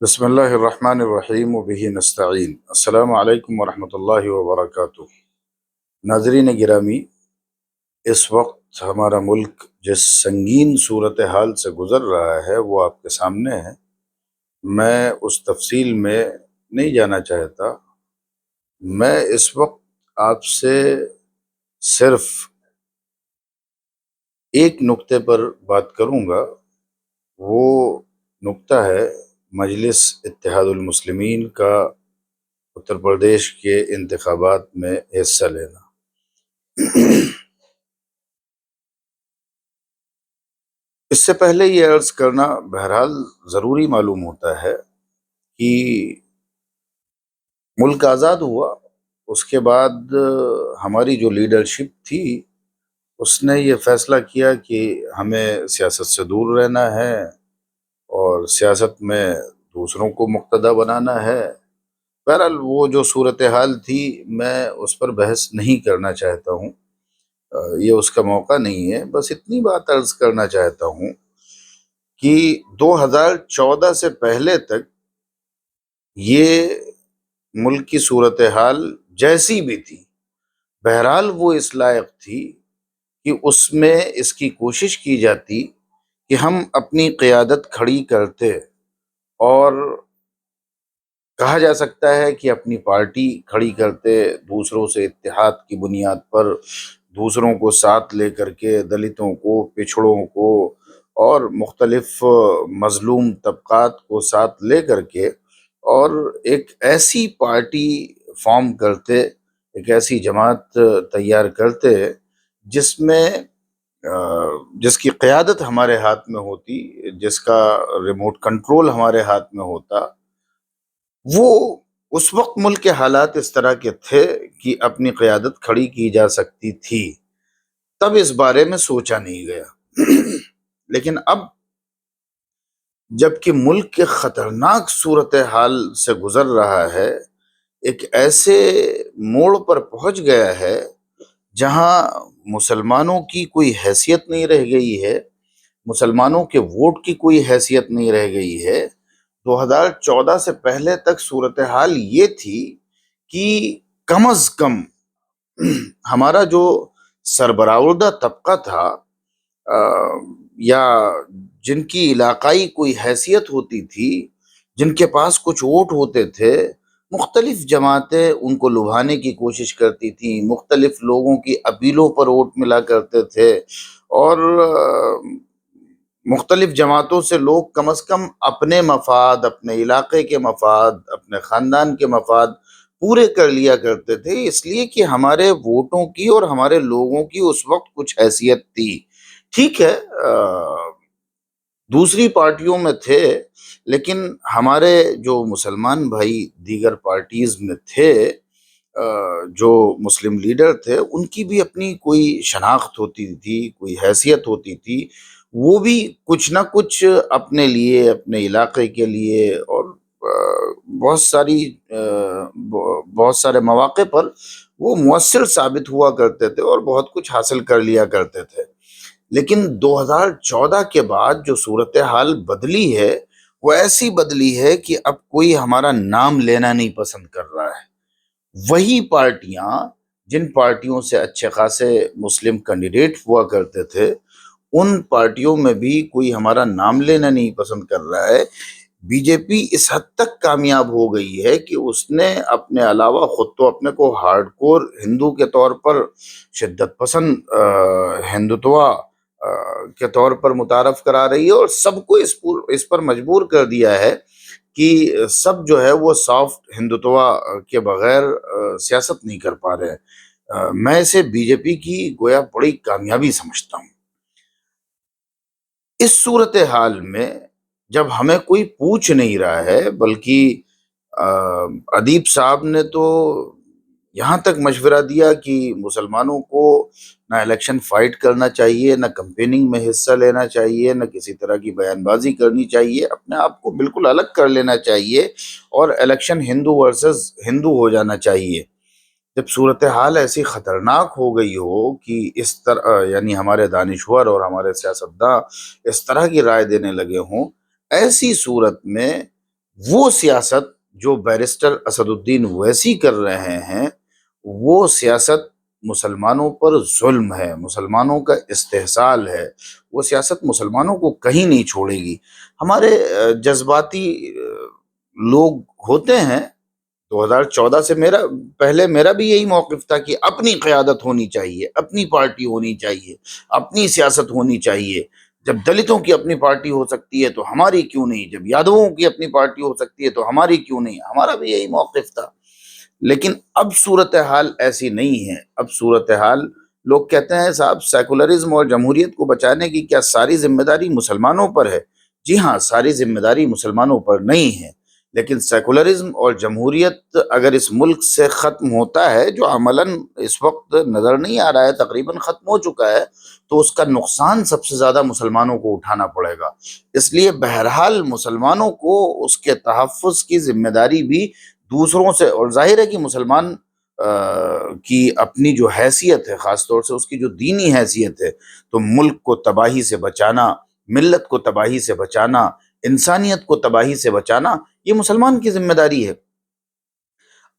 بسم اللہ الرحمن الرحیم وبہ نستعین۔ السلام علیکم ورحمۃ اللہ وبرکاتہ۔ ناظرین گرامی، اس وقت ہمارا ملک جس سنگین صورتحال سے گزر رہا ہے وہ آپ کے سامنے ہے۔ میں اس تفصیل میں نہیں جانا چاہتا۔ میں اس وقت آپ سے صرف ایک نقطے پر بات کروں گا۔ وہ نقطہ ہے مجلس اتحاد المسلمین کا اتر پردیش کے انتخابات میں حصہ لینا۔ اس سے پہلے یہ عرض کرنا بہرحال ضروری معلوم ہوتا ہے کہ ملک آزاد ہوا، اس کے بعد ہماری جو لیڈرشپ تھی اس نے یہ فیصلہ کیا کہ ہمیں سیاست سے دور رہنا ہے اور سیاست میں دوسروں کو مقتدی بنانا ہے۔ بہرحال وہ جو صورتحال تھی میں اس پر بحث نہیں کرنا چاہتا ہوں، یہ اس کا موقع نہیں ہے۔ بس اتنی بات عرض کرنا چاہتا ہوں کہ 2014 سے پہلے تک یہ ملک کی صورتحال جیسی بھی تھی، بہرحال وہ اس لائق تھی کہ اس میں اس کی کوشش کی جاتی کہ ہم اپنی قیادت کھڑی کرتے، اور کہا جا سکتا ہے کہ اپنی پارٹی کھڑی کرتے، دوسروں سے اتحاد کی بنیاد پر دوسروں کو ساتھ لے کر کے، دلتوں کو، پچھڑوں کو اور مختلف مظلوم طبقات کو ساتھ لے کر کے، اور ایک ایسی پارٹی فارم کرتے، ایک ایسی جماعت تیار کرتے جس میں جس کی قیادت ہمارے ہاتھ میں ہوتی، جس کا ریموٹ کنٹرول ہمارے ہاتھ میں ہوتا۔ وہ اس وقت ملک کے حالات اس طرح کے تھے کہ اپنی قیادت کھڑی کی جا سکتی تھی، تب اس بارے میں سوچا نہیں گیا۔ لیکن اب جبکہ ملک کے خطرناک صورتحال سے گزر رہا ہے، ایک ایسے موڑ پر پہنچ گیا ہے جہاں مسلمانوں کی کوئی حیثیت نہیں رہ گئی ہے، مسلمانوں کے ووٹ کی کوئی حیثیت نہیں رہ گئی ہے۔ 2014 سے پہلے تک صورتحال یہ تھی کہ کم از کم ہمارا جو سربراہردہ طبقہ تھا، یا جن کی علاقائی کوئی حیثیت ہوتی تھی، جن کے پاس کچھ ووٹ ہوتے تھے، مختلف جماعتیں ان کو لبھانے کی کوشش کرتی تھیں، مختلف لوگوں کی اپیلوں پر ووٹ ملا کرتے تھے، اور مختلف جماعتوں سے لوگ کم از کم اپنے مفاد، اپنے علاقے کے مفاد، اپنے خاندان کے مفاد پورے کر لیا کرتے تھے، اس لیے کہ ہمارے ووٹوں کی اور ہمارے لوگوں کی اس وقت کچھ حیثیت تھی۔ ٹھیک ہے، دوسری پارٹیوں میں تھے، لیکن ہمارے جو مسلمان بھائی دیگر پارٹیز میں تھے، جو مسلم لیڈر تھے، ان کی بھی اپنی کوئی شناخت ہوتی تھی، کوئی حیثیت ہوتی تھی۔ وہ بھی کچھ نہ کچھ اپنے لیے، اپنے علاقے کے لیے، اور بہت سارے مواقع پر وہ مؤثر ثابت ہوا کرتے تھے اور بہت کچھ حاصل کر لیا کرتے تھے۔ لیکن 2014 کے بعد جو صورتحال بدلی ہے وہ ایسی بدلی ہے کہ اب کوئی ہمارا نام لینا نہیں پسند کر رہا ہے۔ وہی پارٹیاں جن پارٹیوں سے اچھے خاصے مسلم کینڈیڈیٹ ہوا کرتے تھے، ان پارٹیوں میں بھی کوئی ہمارا نام لینا نہیں پسند کر رہا ہے۔ بی جے پی اس حد تک کامیاب ہو گئی ہے کہ اس نے اپنے علاوہ خود تو اپنے کو ہارڈ کور ہندو کے طور پر، شدت پسند ہندوتوا کے طور پر متعارف کرا رہی ہے، اور سب کو اس پر مجبور کر دیا ہے کہ سب جو ہے وہ سافٹ ہندوتوا کے بغیر سیاست نہیں کر پا رہے۔ میں اسے بی جے پی کی گویا بڑی کامیابی سمجھتا ہوں۔ اس صورتحال میں جب ہمیں کوئی پوچھ نہیں رہا ہے، بلکہ ادیب صاحب نے تو یہاں تک مشورہ دیا کہ مسلمانوں کو نہ الیکشن فائٹ کرنا چاہیے، نہ کمپیننگ میں حصہ لینا چاہیے، نہ کسی طرح کی بیان بازی کرنی چاہیے، اپنے آپ کو بالکل الگ کر لینا چاہیے، اور الیکشن ہندو ورسز ہندو ہو جانا چاہیے۔ جب صورتحال ایسی خطرناک ہو گئی ہو کہ اس طرح، یعنی ہمارے دانشور اور ہمارے سیاستداں اس طرح کی رائے دینے لگے ہوں، ایسی صورت میں وہ سیاست جو بیرسٹر اسد الدین اویسی کر رہے ہیں، وہ سیاست مسلمانوں پر ظلم ہے، مسلمانوں کا استحصال ہے، وہ سیاست مسلمانوں کو کہیں نہیں چھوڑے گی۔ ہمارے جذباتی لوگ ہوتے ہیں۔ 2014 سے میرا بھی یہی موقف تھا کہ اپنی قیادت ہونی چاہیے، اپنی پارٹی ہونی چاہیے، اپنی سیاست ہونی چاہیے۔ جب دلتوں کی اپنی پارٹی ہو سکتی ہے تو ہماری کیوں نہیں؟ جب یادووں کی اپنی پارٹی ہو سکتی ہے تو ہماری کیوں نہیں؟ ہمارا بھی یہی موقف تھا۔ لیکن اب صورتحال ایسی نہیں ہے۔ اب صورتحال، لوگ کہتے ہیں صاحب سیکولرزم اور جمہوریت کو بچانے کی کیا ساری ذمہ داری مسلمانوں پر ہے؟ جی ہاں، ساری ذمہ داری مسلمانوں پر نہیں ہے، لیکن سیکولرزم اور جمہوریت اگر اس ملک سے ختم ہوتا ہے، جو عملاً اس وقت نظر نہیں آ رہا ہے، تقریباً ختم ہو چکا ہے، تو اس کا نقصان سب سے زیادہ مسلمانوں کو اٹھانا پڑے گا۔ اس لیے بہرحال مسلمانوں کو اس کے تحفظ کی ذمہ داری بھی دوسروں سے، اور ظاہر ہے کہ مسلمان کی اپنی جو حیثیت ہے، خاص طور سے اس کی جو دینی حیثیت ہے، تو ملک کو تباہی سے بچانا، ملت کو تباہی سے بچانا، انسانیت کو تباہی سے بچانا، یہ مسلمان کی ذمہ داری ہے۔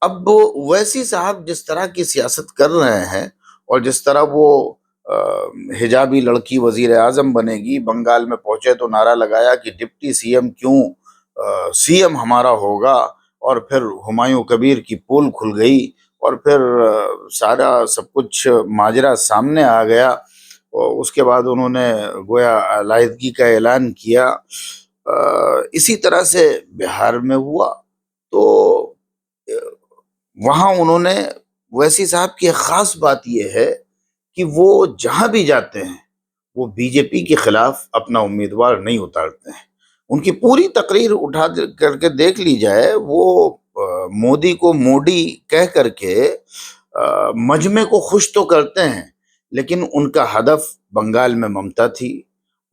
اب ویسی صاحب جس طرح کی سیاست کر رہے ہیں، اور جس طرح وہ حجابی لڑکی وزیر اعظم بنے گی، بنگال میں پہنچے تو نعرہ لگایا کہ ڈپٹی سی ایم کیوں، سی ایم ہمارا ہوگا، اور پھر ہمایوں کبیر کی پول کھل گئی، اور پھر سارا سب کچھ ماجرا سامنے آ گیا، اور اس کے بعد انہوں نے گویا علیحدگی کا اعلان کیا۔ اسی طرح سے بہار میں ہوا، تو وہاں انہوں نے، ویسی صاحب کی ایک خاص بات یہ ہے کہ وہ جہاں بھی جاتے ہیں وہ بی جے پی کے خلاف اپنا امیدوار نہیں اتارتے ہیں۔ ان کی پوری تقریر اٹھا کر کے دیکھ لی جائے، وہ مودی کو موڈی کہہ کر کے مجمع کو خوش تو کرتے ہیں، لیکن ان کا ہدف بنگال میں ممتا تھی،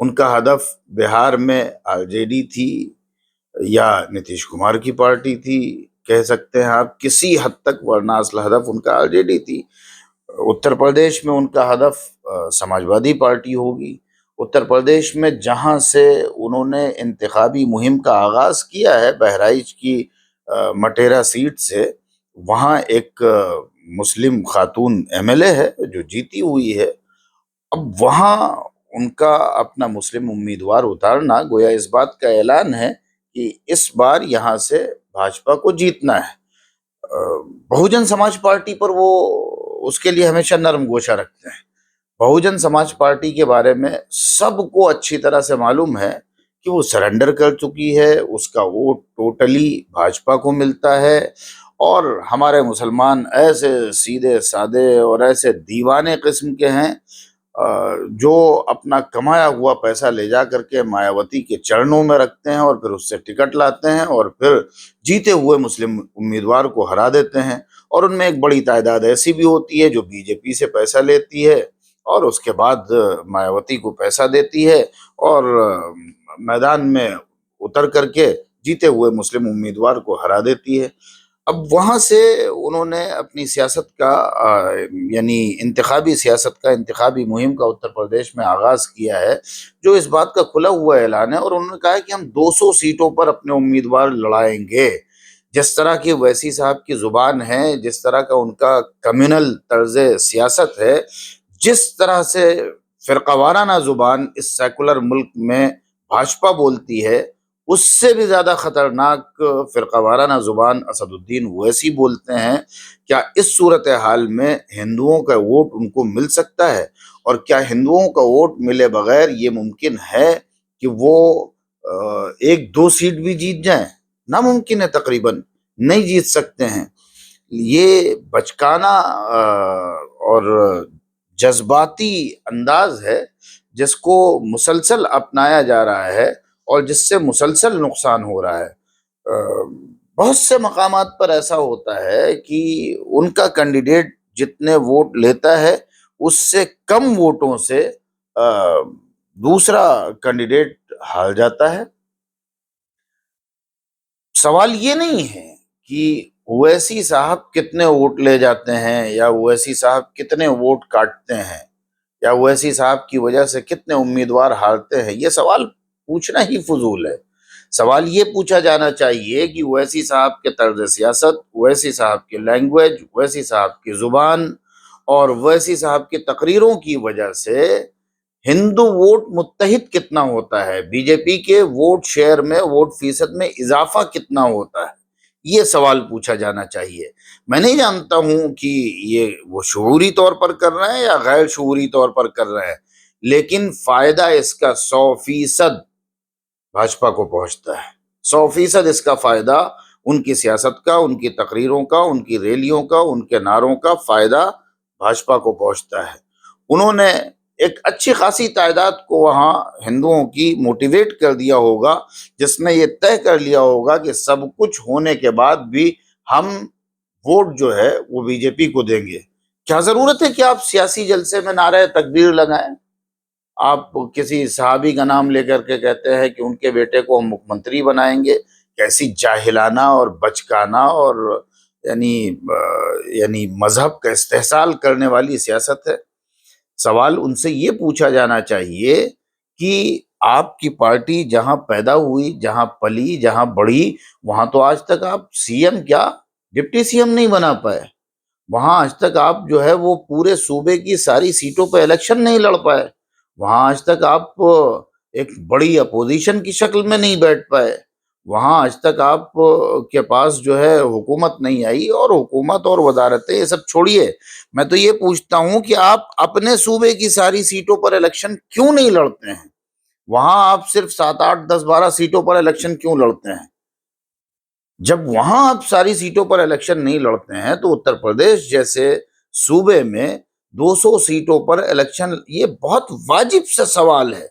ان کا ہدف بہار میں آر جے ڈی تھی، یا نتیش کمار کی پارٹی تھی، کہہ سکتے ہیں آپ کسی حد تک، ورنہ اصل ہدف ان کا آر جے ڈی تھی۔ اتر پردیش میں ان کا ہدف سماجوادی پارٹی ہوگی۔ اتر پردیش میں جہاں سے انہوں نے انتخابی مہم کا آغاز کیا ہے، بہرائچ کی مٹیرا سیٹ سے، وہاں ایک مسلم خاتون ایم ایل اے ہے جو جیتی ہوئی ہے۔ اب وہاں ان کا اپنا مسلم امیدوار اتارنا گویا اس بات کا اعلان ہے کہ اس بار یہاں سے بھاجپا کو جیتنا ہے۔ بہوجن سماج پارٹی پر وہ اس کے لیے ہمیشہ نرم گوشہ رکھتے ہیں۔ بہوجن سماج پارٹی کے بارے میں سب کو اچھی طرح سے معلوم ہے کہ وہ سرنڈر کر چکی ہے، اس کا ووٹ ٹوٹلی بھاجپا کو ملتا ہے، اور ہمارے مسلمان ایسے سیدھے سادے اور ایسے دیوانے قسم کے ہیں جو اپنا کمایا ہوا پیسہ لے جا کر کے مایاوتی کے چرنوں میں رکھتے ہیں، اور پھر اس سے ٹکٹ لاتے ہیں، اور پھر جیتے ہوئے مسلم امیدوار کو ہرا دیتے ہیں۔ اور ان میں ایک بڑی تعداد ایسی بھی ہوتی ہے جو بی جے پی سے پیسہ لیتی ہے، اور اس کے بعد مایاوتی کو پیسہ دیتی ہے، اور میدان میں اتر کر کے جیتے ہوئے مسلم امیدوار کو ہرا دیتی ہے۔ اب وہاں سے انہوں نے اپنی سیاست کا یعنی انتخابی سیاست کا، انتخابی مہم کا اتر پردیش میں آغاز کیا ہے، جو اس بات کا کھلا ہوا اعلان ہے، اور انہوں نے کہا ہے کہ ہم 200 سیٹوں پر اپنے امیدوار لڑائیں گے۔ جس طرح کی ویسی صاحب کی زبان ہے، جس طرح کا ان کا کمیونل طرز سیاست ہے، جس طرح سے فرقہ وارانہ زبان اس سیکولر ملک میں بھاجپا بولتی ہے، اس سے بھی زیادہ خطرناک فرقہ وارانہ زبان اسد الدین اویسی بولتے ہیں۔ کیا اس صورتحال میں ہندوؤں کا ووٹ ان کو مل سکتا ہے؟ اور کیا ہندوؤں کا ووٹ ملے بغیر یہ ممکن ہے کہ وہ ایک دو سیٹ بھی جیت جائیں؟ ناممکن ہے، تقریباً نہیں جیت سکتے ہیں۔ یہ بچکانہ اور جذباتی انداز ہے جس کو مسلسل اپنایا جا رہا ہے، اور جس سے مسلسل نقصان ہو رہا ہے۔ بہت سے مقامات پر ایسا ہوتا ہے کہ ان کا کینڈیڈیٹ جتنے ووٹ لیتا ہے اس سے کم ووٹوں سے دوسرا کینڈیڈیٹ ہار جاتا ہے۔ سوال یہ نہیں ہے کہ اویسی صاحب کتنے ووٹ لے جاتے ہیں، یا اویسی صاحب کتنے ووٹ کاٹتے ہیں، یا اویسی صاحب کی وجہ سے کتنے امیدوار ہارتے ہیں۔ یہ سوال پوچھنا ہی فضول ہے۔ سوال یہ پوچھا جانا چاہیے کہ اویسی صاحب کے طرز سیاست، اویسی صاحب کی لینگویج، اویسی صاحب کی زبان اور اویسی صاحب کی تقریروں کی وجہ سے ہندو ووٹ متحد کتنا ہوتا ہے، بی جے پی کے ووٹ شیئر میں، ووٹ فیصد میں اضافہ کتنا ہوتا ہے، یہ سوال پوچھا جانا چاہیے۔ میں نہیں جانتا ہوں کہ یہ وہ شعوری طور پر کر رہے ہیں یا غیر شعوری طور پر کر رہے ہیں، لیکن فائدہ اس کا 100% بھاجپا کو پہنچتا ہے۔ 100% اس کا فائدہ ان کی سیاست کا، ان کی تقریروں کا، ان کی ریلیوں کا، ان کے نعروں کا فائدہ بھاجپا کو پہنچتا ہے۔ انہوں نے ایک اچھی خاصی تعداد کو وہاں ہندوؤں کی موٹیویٹ کر دیا ہوگا، جس نے یہ طے کر لیا ہوگا کہ سب کچھ ہونے کے بعد بھی ہم ووٹ جو ہے وہ بی جے پی کو دیں گے۔ کیا ضرورت ہے کہ آپ سیاسی جلسے میں نعرہ تکبیر لگائیں؟ آپ کسی صحابی کا نام لے کر کے کہتے ہیں کہ ان کے بیٹے کو ہم مکھ منتری بنائیں گے۔ کیسی جاہلانہ اور بچکانہ اور یعنی مذہب کا استحصال کرنے والی سیاست ہے۔ سوال ان سے یہ پوچھا جانا چاہیے کہ آپ کی پارٹی جہاں پیدا ہوئی، جہاں پلی، جہاں بڑھی، وہاں تو آج تک آپ سی ایم کیا ڈپٹی سی ایم نہیں بنا پائے۔ وہاں آج تک آپ جو ہے وہ پورے صوبے کی ساری سیٹوں پہ الیکشن نہیں لڑ پائے۔ وہاں آج تک آپ ایک بڑی اپوزیشن کی شکل میں نہیں بیٹھ پائے۔ وہاں آج تک آپ کے پاس جو ہے حکومت نہیں آئی، اور حکومت اور وزارتیں یہ سب چھوڑیے، میں تو یہ پوچھتا ہوں کہ آپ اپنے صوبے کی ساری سیٹوں پر الیکشن کیوں نہیں لڑتے ہیں؟ وہاں آپ صرف 7، 8، 10، 12 سیٹوں پر الیکشن کیوں لڑتے ہیں؟ جب وہاں آپ ساری سیٹوں پر الیکشن نہیں لڑتے ہیں تو اتر پردیش جیسے صوبے میں 200 سیٹوں پر الیکشن، یہ بہت واجب سا سوال ہے،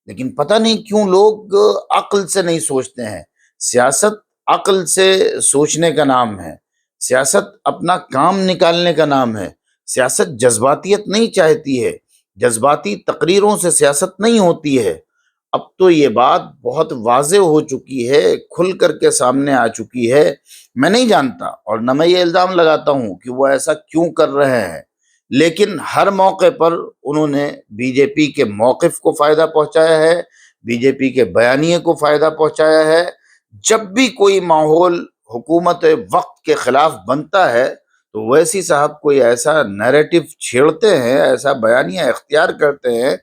لیکن پتہ نہیں کیوں لوگ عقل سے نہیں سوچتے ہیں۔ سیاست عقل سے سوچنے کا نام ہے، سیاست اپنا کام نکالنے کا نام ہے، سیاست جذباتیت نہیں چاہتی ہے، جذباتی تقریروں سے سیاست نہیں ہوتی ہے۔ اب تو یہ بات بہت واضح ہو چکی ہے، کھل کر کے سامنے آ چکی ہے۔ میں نہیں جانتا اور نہ میں یہ الزام لگاتا ہوں کہ وہ ایسا کیوں کر رہے ہیں، لیکن ہر موقع پر انہوں نے بی جے پی کے موقف کو فائدہ پہنچایا ہے، بی جے پی کے بیانیے کو فائدہ پہنچایا ہے۔ جب بھی کوئی ماحول حکومت وقت کے خلاف بنتا ہے تو ویسی صاحب کوئی ایسا نیریٹو چھیڑتے ہیں، ایسا بیانیہ اختیار کرتے ہیں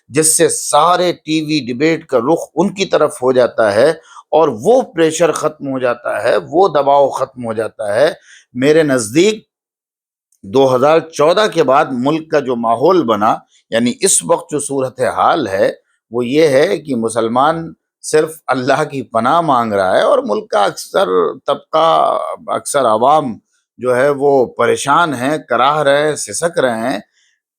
جس سے سارے ٹی وی ڈیبیٹ کا رخ ان کی طرف ہو جاتا ہے، اور وہ پریشر ختم ہو جاتا ہے، وہ دباؤ ختم ہو جاتا ہے۔ میرے نزدیک 2014 کے بعد ملک کا جو ماحول بنا، یعنی اس وقت جو صورتحال ہے وہ یہ ہے کہ مسلمان صرف اللہ کی پناہ مانگ رہا ہے، اور ملک کا اکثر طبقہ، اکثر عوام جو ہے وہ پریشان ہیں، کراہ رہے ہیں، سسک رہے ہیں۔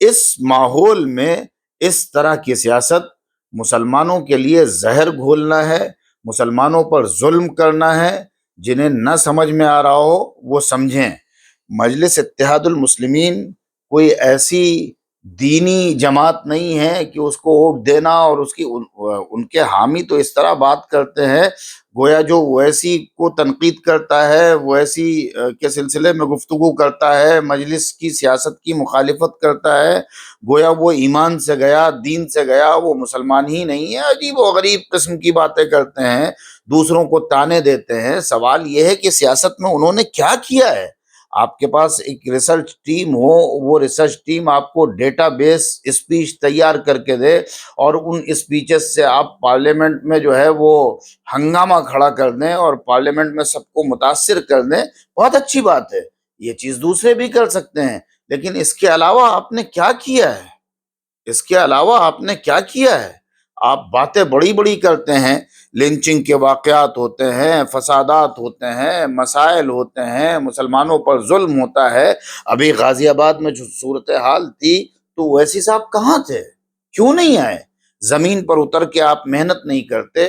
اس ماحول میں اس طرح کی سیاست مسلمانوں کے لیے زہر گھولنا ہے، مسلمانوں پر ظلم کرنا ہے۔ جنہیں نہ سمجھ میں آ رہا ہو وہ سمجھیں۔ مجلس اتحاد المسلمین کوئی ایسی دینی جماعت نہیں ہے کہ اس کو ووٹ دینا، اور اس کی ان کے حامی تو اس طرح بات کرتے ہیں گویا جو اویسی کو تنقید کرتا ہے، اویسی کے سلسلے میں گفتگو کرتا ہے، مجلس کی سیاست کی مخالفت کرتا ہے، گویا وہ ایمان سے گیا، دین سے گیا، وہ مسلمان ہی نہیں ہے۔ عجیب و غریب قسم کی باتیں کرتے ہیں، دوسروں کو تانے دیتے ہیں۔ سوال یہ ہے کہ سیاست میں انہوں نے کیا کیا ہے؟ آپ کے پاس ایک ریسرچ ٹیم ہو، وہ ریسرچ ٹیم آپ کو ڈیٹا بیس اسپیچ تیار کر کے دے، اور ان اسپیچز سے آپ پارلیمنٹ میں جو ہے وہ ہنگامہ کھڑا کر دیں اور پارلیمنٹ میں سب کو متاثر کر دیں، بہت اچھی بات ہے، یہ چیز دوسرے بھی کر سکتے ہیں، لیکن اس کے علاوہ آپ نے کیا کیا ہے؟ اس کے علاوہ آپ نے کیا کیا ہے؟ آپ باتیں بڑی بڑی کرتے ہیں، لنچنگ کے واقعات ہوتے ہیں، فسادات ہوتے ہیں، مسائل ہوتے ہیں، مسلمانوں پر ظلم ہوتا ہے۔ ابھی غازی آباد میں جو صورتحال تھی تو اویسی صاحب کہاں تھے؟ کیوں نہیں آئے؟ زمین پر اتر کے آپ محنت نہیں کرتے،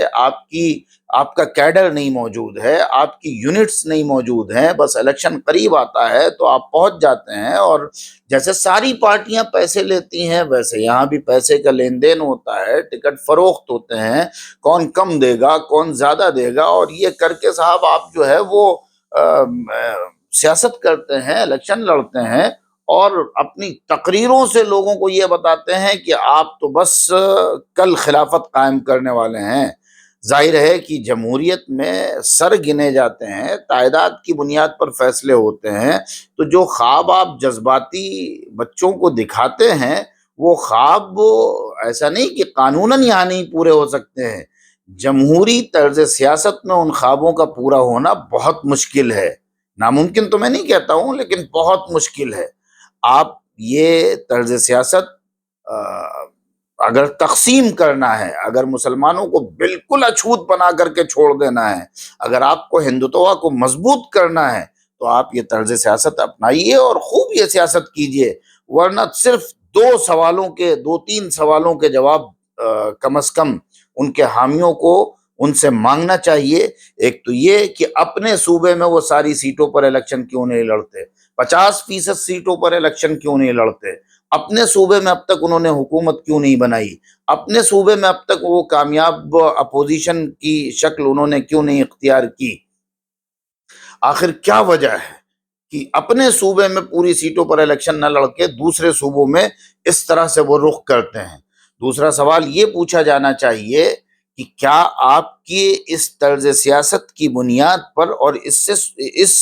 آپ کا کیڈر نہیں موجود ہے، آپ کی یونٹس نہیں موجود ہیں، بس الیکشن قریب آتا ہے تو آپ پہنچ جاتے ہیں، اور جیسے ساری پارٹیاں پیسے لیتی ہیں ویسے یہاں بھی پیسے کا لین دین ہوتا ہے، ٹکٹ فروخت ہوتے ہیں، کون کم دے گا، کون زیادہ دے گا، اور یہ کر کے صاحب آپ جو ہے وہ سیاست کرتے ہیں، الیکشن لڑتے ہیں، اور اپنی تقریروں سے لوگوں کو یہ بتاتے ہیں کہ آپ تو بس کل خلافت قائم کرنے والے ہیں۔ ظاہر ہے کہ جمہوریت میں سر گنے جاتے ہیں، تعداد کی بنیاد پر فیصلے ہوتے ہیں، تو جو خواب آپ جذباتی بچوں کو دکھاتے ہیں وہ خواب ایسا نہیں کہ قانوناً یہاں نہیں پورے ہو سکتے ہیں۔ جمہوری طرز سیاست میں ان خوابوں کا پورا ہونا بہت مشکل ہے، ناممکن تو میں نہیں کہتا ہوں لیکن بہت مشکل ہے۔ آپ یہ طرز سیاست اگر تقسیم کرنا ہے، اگر مسلمانوں کو بالکل اچھوت بنا کر کے چھوڑ دینا ہے، اگر آپ کو ہندوتوا کو مضبوط کرنا ہے تو آپ یہ طرز سیاست اپنائیے اور خوب یہ سیاست کیجئے، ورنہ صرف دو تین سوالوں کے جواب کم از کم ان کے حامیوں کو ان سے مانگنا چاہیے۔ ایک تو یہ کہ اپنے صوبے میں وہ ساری سیٹوں پر الیکشن کیوں نہیں لڑتے، 50% سیٹوں پر الیکشن کیوں نہیں لڑتے، اپنے صوبے میں اب تک انہوں نے حکومت کیوں نہیں بنائی، اپنے صوبے میں اب تک وہ کامیاب اپوزیشن کی شکل انہوں نے کیوں نہیں اختیار کی، آخر کیا وجہ ہے کہ اپنے صوبے میں پوری سیٹوں پر الیکشن نہ لڑ کے دوسرے صوبوں میں اس طرح سے وہ رخ کرتے ہیں۔ دوسرا سوال یہ پوچھا جانا چاہیے کہ کیا آپ کی اس طرز سیاست کی بنیاد پر، اور اس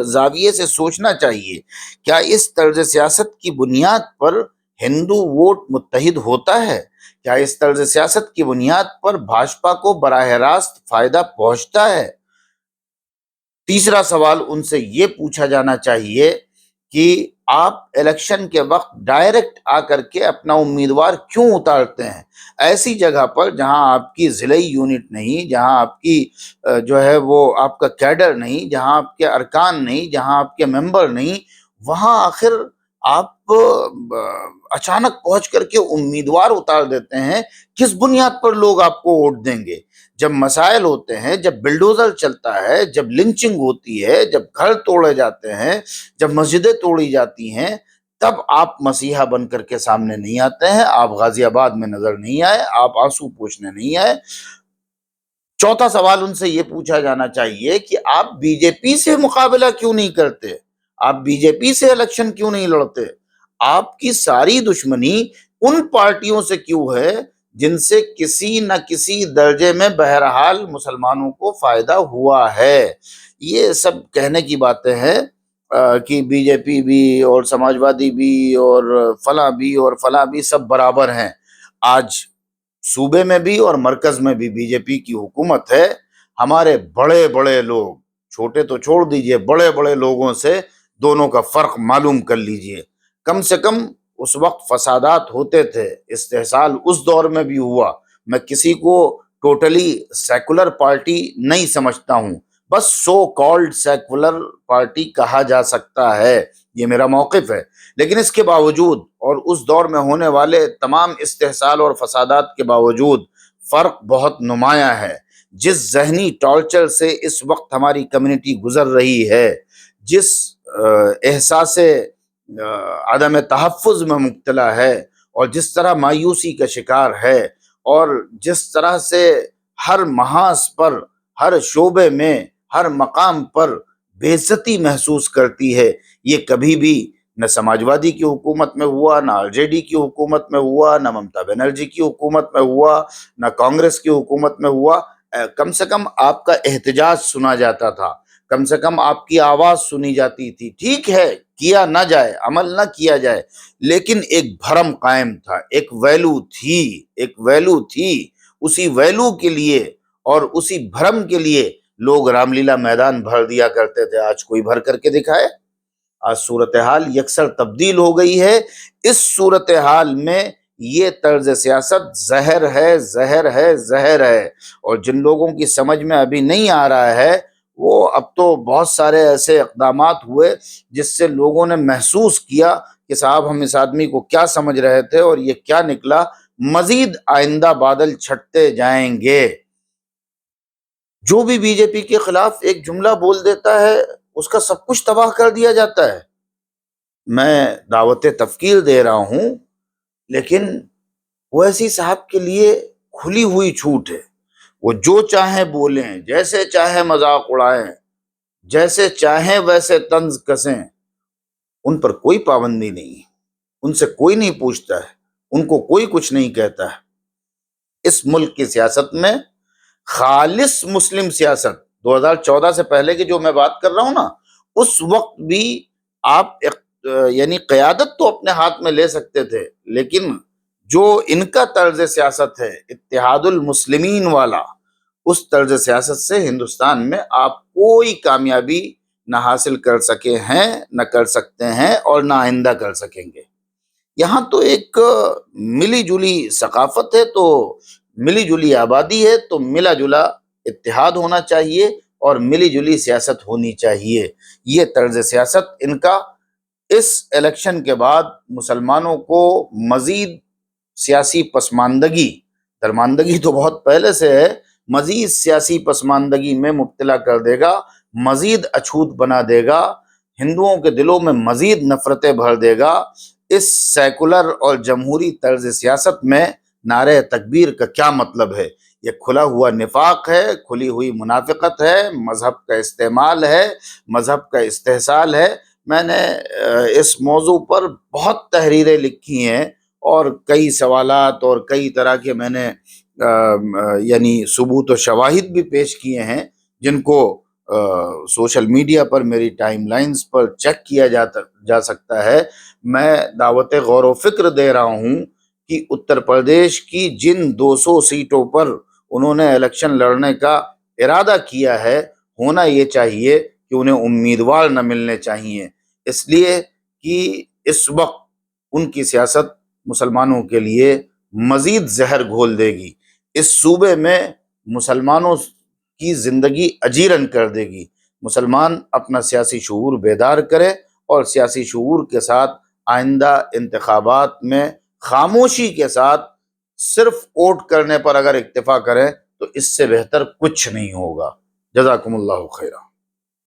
زاویے سے سوچنا چاہیے، کیا اس طرز سیاست کی بنیاد پر ہندو ووٹ متحد ہوتا ہے؟ کیا اس طرز سیاست کی بنیاد پر بھاجپا کو براہ راست فائدہ پہنچتا ہے؟ تیسرا سوال ان سے یہ پوچھا جانا چاہیے کہ آپ الیکشن کے وقت ڈائریکٹ آ کر کے اپنا امیدوار کیوں اتارتے ہیں ایسی جگہ پر جہاں آپ کی ضلعی یونٹ نہیں، جہاں آپ کی جو ہے وہ آپ کا کیڈر نہیں، جہاں آپ کے ارکان نہیں، جہاں آپ کے ممبر نہیں، وہاں آخر آپ اچانک پہنچ کر کے امیدوار اتار دیتے ہیں؟ کس بنیاد پر لوگ آپ کو ووٹ دیں گے؟ جب مسائل ہوتے ہیں، جب بلڈوزر چلتا ہے، جب لنچنگ ہوتی ہے، جب گھر توڑے جاتے ہیں، جب مسجدیں توڑی جاتی ہیں، تب آپ مسیحا بن کر کے سامنے نہیں آتے ہیں، آپ غازی آباد میں نظر نہیں آئے، آپ آنسو پوچھنے نہیں آئے۔ چوتھا سوال ان سے یہ پوچھا جانا چاہیے کہ آپ بی جے پی سے مقابلہ کیوں نہیں کرتے، آپ بی جے پی سے الیکشن کیوں نہیں لڑتے، آپ کی ساری دشمنی ان پارٹیوں سے کیوں ہے جن سے کسی نہ کسی درجے میں بہرحال مسلمانوں کو فائدہ ہوا ہے؟ یہ سب کہنے کی باتیں ہیں کہ بی جے پی بھی اور سماجوادی بھی اور فلاں بھی سب برابر ہیں۔ آج صوبے میں بھی اور مرکز میں بھی بی جے پی کی حکومت ہے، ہمارے بڑے بڑے لوگ، چھوٹے تو چھوڑ دیجئے، بڑے بڑے لوگوں سے دونوں کا فرق معلوم کر لیجئے۔ کم سے کم اس وقت فسادات ہوتے تھے، استحصال اس دور میں بھی ہوا۔ میں کسی کو ٹوٹلی سیکولر پارٹی نہیں سمجھتا ہوں، بس سو کالڈ سیکولر پارٹی کہا جا سکتا ہے، یہ میرا موقف ہے۔ لیکن اس کے باوجود اور اس دور میں ہونے والے تمام استحصال اور فسادات کے باوجود فرق بہت نمایاں ہے۔ جس ذہنی ٹارچر سے اس وقت ہماری کمیونٹی گزر رہی ہے، جس احساس عدم تحفظ میں مبتلا ہے، اور جس طرح مایوسی کا شکار ہے، اور جس طرح سے ہر محاذ پر، ہر شعبے میں، ہر مقام پر بے عزتی محسوس کرتی ہے، یہ کبھی بھی نہ سماجوادی کی حکومت میں ہوا، نہ آر جے ڈی کی حکومت میں ہوا، نہ ممتا بنرجی کی حکومت میں ہوا، نہ کانگریس کی حکومت میں ہوا۔ کم سے کم آپ کا احتجاج سنا جاتا تھا، کم سے کم آپ کی آواز سنی جاتی تھی۔ ٹھیک ہے کیا نہ جائے، عمل نہ کیا جائے، لیکن ایک بھرم قائم تھا، ایک ویلو تھی۔ اسی ویلو کے لیے اور اسی بھرم کے لیے لوگ رام لیلا میدان بھر دیا کرتے تھے۔ آج کوئی بھر کر کے دکھائے؟ آج صورتحال یکسر تبدیل ہو گئی ہے۔ اس صورتحال میں یہ طرز سیاست زہر ہے، اور جن لوگوں کی سمجھ میں ابھی نہیں آ رہا ہے، وہ اب تو بہت سارے ایسے اقدامات ہوئے جس سے لوگوں نے محسوس کیا کہ صاحب ہم اس آدمی کو کیا سمجھ رہے تھے اور یہ کیا نکلا۔ مزید آئندہ بادل چھٹتے جائیں گے۔ جو بھی بی جے پی کے خلاف ایک جملہ بول دیتا ہے اس کا سب کچھ تباہ کر دیا جاتا ہے۔ میں دعوت تفکیر دے رہا ہوں، لیکن اویسی صاحب کے لیے کھلی ہوئی چھوٹ ہے، وہ جو چاہیں بولیں، جیسے چاہیں مذاق اڑائیں، جیسے چاہیں ویسے طنز کسیں، ان پر کوئی پابندی نہیں، ان سے کوئی نہیں پوچھتا ہے، ان کو کوئی کچھ نہیں کہتا ہے۔ اس ملک کی سیاست میں خالص مسلم سیاست 2014 سے پہلے کی جو میں بات کر رہا ہوں نا، اس وقت بھی آپ یعنی قیادت تو اپنے ہاتھ میں لے سکتے تھے، لیکن جو ان کا طرز سیاست ہے اتحاد المسلمین والا، اس طرز سیاست سے ہندوستان میں آپ کوئی کامیابی نہ حاصل کر سکے ہیں، نہ کر سکتے ہیں، اور نہ آئندہ کر سکیں گے۔ یہاں تو ایک ملی جلی ثقافت ہے، تو ملی جلی آبادی ہے، تو ملا جلا اتحاد ہونا چاہیے اور ملی جلی سیاست ہونی چاہیے۔ یہ طرز سیاست ان کا اس الیکشن کے بعد مسلمانوں کو مزید سیاسی پسماندگی، درماندگی تو بہت پہلے سے ہے، مزید سیاسی پسماندگی میں مبتلا کر دے گا، مزید اچھوت بنا دے گا، ہندوؤں کے دلوں میں مزید نفرتیں بھر دے گا۔ اس سیکولر اور جمہوری طرز سیاست میں نعرہ تکبیر کا کیا مطلب ہے؟ یہ کھلا ہوا نفاق ہے، کھلی ہوئی منافقت ہے، مذہب کا استعمال ہے، مذہب کا استحصال ہے۔ میں نے اس موضوع پر بہت تحریریں لکھی ہیں اور کئی سوالات اور کئی طرح کے میں نے یعنی ثبوت و شواہد بھی پیش کیے ہیں، جن کو سوشل میڈیا پر میری ٹائم لائنز پر چیک کیا جا سکتا ہے۔ میں دعوت غور و فکر دے رہا ہوں کہ اتر پردیش کی جن 200 سیٹوں پر انہوں نے الیکشن لڑنے کا ارادہ کیا ہے، ہونا یہ چاہیے کہ انہیں امیدوار نہ ملنے چاہیے، اس لیے کہ اس وقت ان کی سیاست مسلمانوں کے لیے مزید زہر گھول دے گی، اس صوبے میں مسلمانوں کی زندگی اجیرن کر دے گی۔ مسلمان اپنا سیاسی شعور بیدار کرے اور سیاسی شعور کے ساتھ آئندہ انتخابات میں خاموشی کے ساتھ صرف ووٹ کرنے پر اگر اکتفا کریں تو اس سے بہتر کچھ نہیں ہوگا۔ جزاکم اللہ خیرہ۔